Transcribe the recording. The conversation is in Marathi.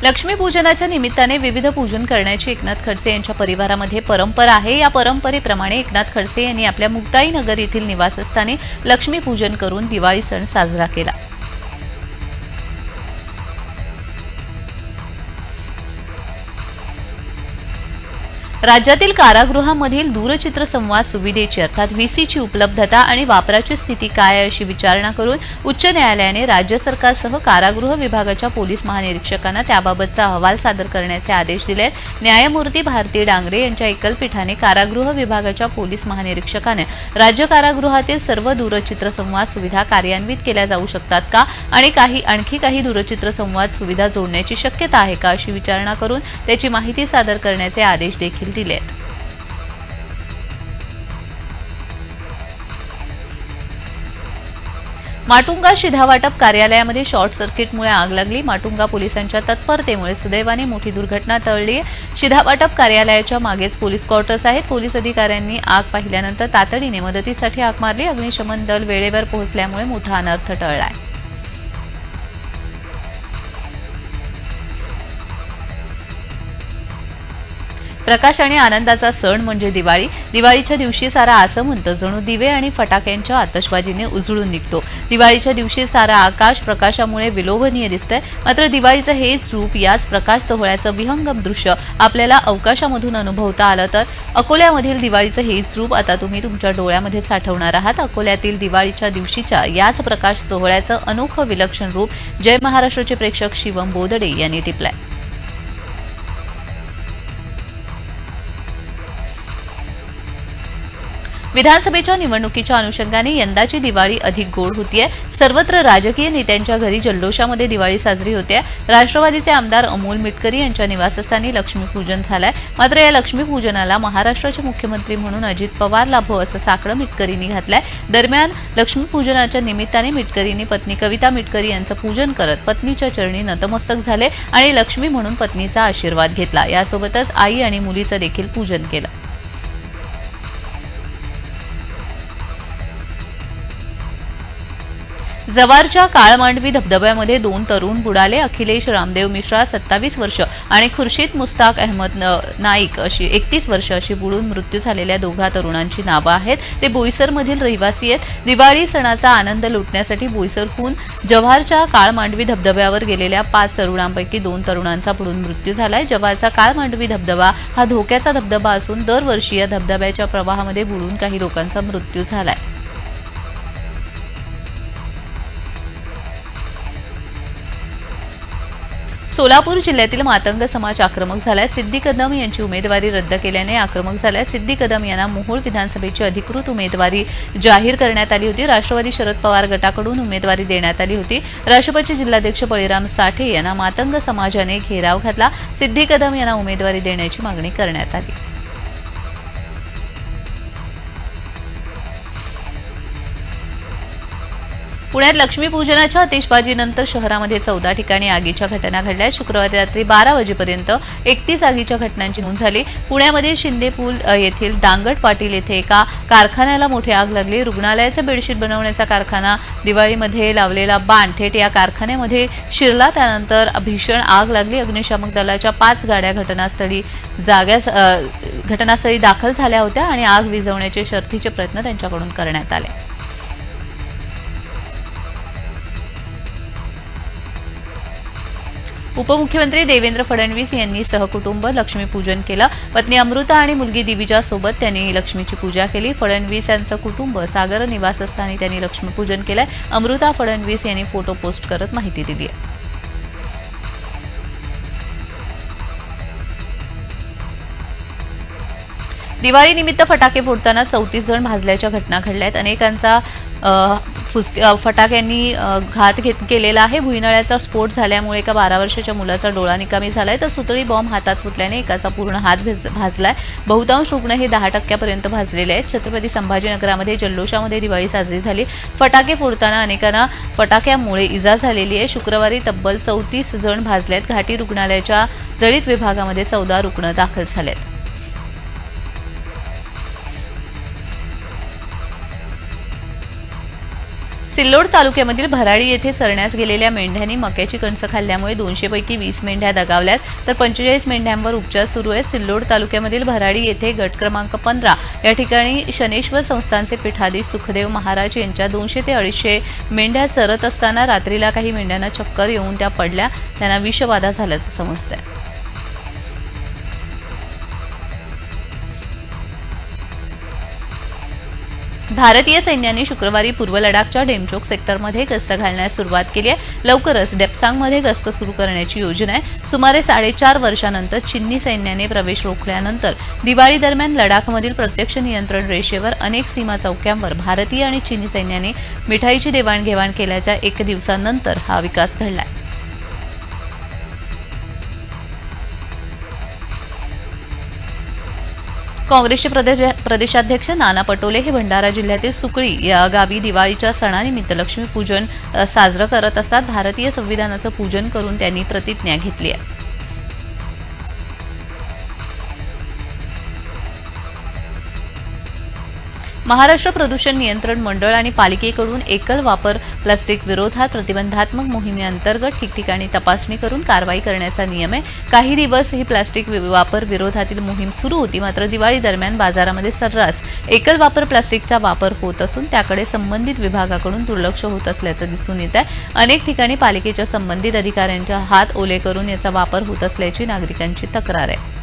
लक्ष्मीपूजनाच्या निमित्ताने विविध पूजन करण्याची एकनाथ खडसे यांच्या परिवारामध्ये परंपरा आहे। या परंपरेप्रमाणे एकनाथ खडसे यांनी आपल्या मुक्ताई नगर येथील निवासस्थानी लक्ष्मीपूजन करून दिवाळी सण साजरा केला। राज्यातील कारागृहांमधील दूरचित्रसंवाद सुविधेची अर्थात व्हीसीची उपलब्धता आणि वापराची स्थिती काय अशी विचारणा करून उच्च न्यायालयाने राज्य सरकारसह कारागृह विभागाच्या पोलीस महानिरीक्षकांना त्याबाबतचा अहवाल सादर करण्याचे आदेश दिले। न्यायमूर्ती भारती डांगरे यांच्या एकलपीठाने कारागृह विभागाच्या पोलीस महानिरीक्षकाने राज्य कारागृहातील सर्व दूरचित्रसंवाद सुविधा कार्यान्वित केल्या जाऊ शकतात का आणि आणखी काही दूरचित्रसंवाद सुविधा जोडण्याची शक्यता आहे का अशी विचारणा करून त्याची माहिती सादर करण्याचे आदेश देखील दिलेत। माटुंगा शिधावाटप कार्यालयामध्ये शॉर्ट सर्किटमुळे आग लागली। माटुंगा पोलिसांच्या तत्परतेमुळे सुदैवाने मोठी दुर्घटना टळली। शिधावाटप कार्यालयाच्या मागेच पोलीस क्वार्टर्स आहेत। पोलीस अधिकाऱ्यांनी आग पाहिल्यानंतर तातडीने मदतीसाठी हाक मारली। अग्निशमन दल वेळेवर पोहोचल्यामुळे मोठा अनर्थ टळला। प्रकाश आणि आनंदाचा सण म्हणजे दिवाळी। दिवाळीच्या दिवशी सारा आसमंत जणू दिवे आणि फटाक्यांच्या आतषबाजीने उजळून निघतो। दिवाळीच्या दिवशी सारा आकाश प्रकाशामुळे विलोभनीय दिसतंय। मात्र दिवाळीचं हेच रूप, याच प्रकाश सोहळ्याचं विहंगम दृश्य आपल्याला अवकाशामधून अनुभवता आलं तर अकोल्यामधील दिवाळीचं हेच रूप आता तुम्ही तुमच्या डोळ्यामध्ये साठवणार आहात। अकोल्यातील दिवाळीच्या दिवशीच्या याच प्रकाश सोहळ्याचं अनोखं विलक्षण रूप जय महाराष्ट्राचे प्रेक्षक शिवम बोदडे यांनी टिपलंय। विधानसभेच्या निवडणुकीच्या अनुषंगाने यंदाची दिवाळी अधिक गोड होतीये। सर्वत्र राजकीय नेत्यांच्या घरी जल्लोषामध्ये दिवाळी साजरी होते। राष्ट्रवादीचे आमदार अमोल मिटकरी यांच्या निवासस्थानी लक्ष्मीपूजन झालंय। मात्र या लक्ष्मीपूजनाला महाराष्ट्राचे मुख्यमंत्री म्हणून अजित पवार लाभो असं साकडं मिटकरींनी घातलंय। दरम्यान लक्ष्मीपूजनाच्या निमित्ताने मिटकरींनी पत्नी कविता मिटकरी यांचं पूजन करत पत्नीच्या चरणी नतमस्तक झाले आणि लक्ष्मी म्हणून पत्नीचा आशीर्वाद घेतला। यासोबतच आई आणि मुलीचं देखील पूजन केलं। जव्हारच्या काळमांडवी धबधब्यामध्ये 2 तरुण बुडाले। अखिलेश रामदेव मिश्रा 27 वर्ष आणि खुर्शीद मुस्ताक अहमद नाईक अशी 31 वर्ष अशी बुडून मृत्यू झालेल्या दोघा तरुणांची नावं आहेत। ते बोईसरमधील रहिवासी आहेत। दिवाळी सणाचा आनंद लुटण्यासाठी बोईसरहून जव्हारच्या काळमांडवी धबधब्यावर गेलेल्या 5 तरुणांपैकी 2 तरुणांचा बुडून मृत्यू झालाय। जव्हारचा काळमांडवी धबधबा हा धोक्याचा धबधबा असून दरवर्षी या धबधब्याच्या प्रवाहामध्ये बुडून काही लोकांचा मृत्यू झालाय। सोलापूर जिल्ह्यातील मातंग समाज आक्रमक झालाय। सिद्दी कदम यांची उमेदवारी रद्द केल्याने आक्रमक झालाय। सिद्दी कदम यांना मोहोळ विधानसभेची अधिकृत उमेदवारी जाहीर करण्यात आली होती। राष्ट्रवादी शरद पवार गटाकडून उमेदवारी देण्यात आली होती। राष्ट्रपती जिल्हाध्यक्ष बळीराम साठे यांना मातंग समाजाने घेराव घातला। सिद्दी कदम यांना उमेदवारी देण्याची मागणी करण्यात आली। पुण्यात लक्ष्मीपूजनाच्या आतिषबाजीनंतर शहरामध्ये 14 ठिकाणी आगीच्या घटना घडल्या। शुक्रवारी रात्री 12 वाजेपर्यंत 31 आगीच्या घटनांची नोंद झाली। पुण्यामध्ये शिंदेपूल येथील दांगट पाटील येथे एका कारखान्याला मोठी आग लागली। रुग्णालयाचे बेडशीट बनवण्याचा कारखाना दिवाळीमध्ये लावलेला बाण थेट या कारखान्यामध्ये शिरला। त्यानंतर भीषण आग लागली। अग्निशामक दलाच्या 5 गाड्या घटनास्थळी दाखल झाल्या होत्या आणि आग विझवण्याचे शर्थीचे प्रयत्न त्यांच्याकडून करण्यात आले। उपमुख्यमंत्री देवेंद्र फडणवीस यांनी सहकुटुंब लक्ष्मीपूजन केलं। पत्नी अमृता आणि मुलगी दिविजा सोबत त्यांनी लक्ष्मीची पूजा केली। फडणवीस यांचं कुटुंब सागर निवासस्थानी त्यांनी लक्ष्मीपूजन केलंय। अमृता फडणवीस यांनी फोटो पोस्ट करत माहिती दिली आहे। दिवाळीनिमित्त फटाके फोडताना 34 जण भाजल्याच्या घटना घडल्या आहेत। अनेकांचा फटाक्यांनी घात केलेला आहे। भुईनळ्याचा स्फोट झाल्यामुळे एका 12 वर्षाच्या मुलाचा डोळा निकामी झालाय तर सुतळी बॉम्ब हातात फुटल्याने एकाचा पूर्ण हात भाजलाय। बहुतांश रुग्ण हे 10% भाजलेले आहेत। छत्रपती संभाजीनगरामध्ये जल्लोषामध्ये दिवाळी साजरी झाली। फटाके फोडताना अनेकांना फटाक्यामुळे इजा झालेली आहे। शुक्रवारी तब्बल 34 जण भाजलेत। घाटी रुग्णालयाच्या जळीत विभागामध्ये 14 रुग्ण दाखल झालेत। सिल्लोड तालुक्यामधील भराडी येथे चरण्यास गेलेल्या मेंढ्यांनी मक्याची कणसं खाल्ल्यामुळे 200 पैकी 20 मेंढ्या दगावल्यात तर 45 मेंढ्यांवर उपचार सुरू आहेत। सिल्लोड तालुक्यामधील भराडी येथे गट क्रमांक 15 या ठिकाणी शनेश्वर संस्थानचे पीठाधीश सुखदेव महाराज यांच्या 200 ते 250 मेंढ्या चरत असताना रात्रीला काही मेंढ्यांना चक्कर येऊन त्या पडल्या, त्यांना विषबाधा झाल्याचं समजतंय। भारतीय सैन्याने शुक्रवारी पूर्व लडाखच्या डेमचोक सेक्टरमध्ये गस्त घालण्यास सुरुवात केली आहे। लवकरच डेप्सांगमध्ये गस्त सुरू करण्याची योजना आहे। सुमारे 4.5 वर्षांनंतर चीनी सैन्याने प्रवेश रोखल्यानंतर दिवाळी दरम्यान लडाखमधील प्रत्यक्ष नियंत्रण रेषेवर अनेक सीमा चौक्यांवर भारतीय आणि चीनी सैन्याने मिठाईची देवाणघेवाण केल्याच्या 1 दिवसानंतर हा विकास घडलाय। काँग्रेसचे प्रदेशाध्यक्ष नाना पटोले हे भंडारा जिल्ह्यातील सुकळी या गावी दिवाळीच्या सणानिमित्त लक्ष्मीपूजन साजरं करत असतात। भारतीय संविधानाचं पूजन करून त्यांनी प्रतिज्ञा घेतली आहे। महाराष्ट्र प्रदूषण नियंत्रण मंडळ आणि पालिकेकडून एकल वापर प्लास्टिक विरोधात प्रतिबंधात्मक मोहिमेअंतर्गत ठिकठिकाणी तपासणी करून कारवाई करण्याचा नियम आहे। काही दिवस ही प्लास्टिक वापर विरोधातील मोहीम सुरू होती, मात्र दिवाळी दरम्यान बाजारामध्ये सर्रास एकल वापर प्लास्टिकचा वापर होत असून त्याकडे संबंधित विभागाकडून दुर्लक्ष होत असल्याचं दिसून येत आहे। अनेक ठिकाणी पालिकेच्या संबंधित अधिकाऱ्यांच्या हात ओले करून याचा वापर होत असल्याची नागरिकांची तक्रार आहे।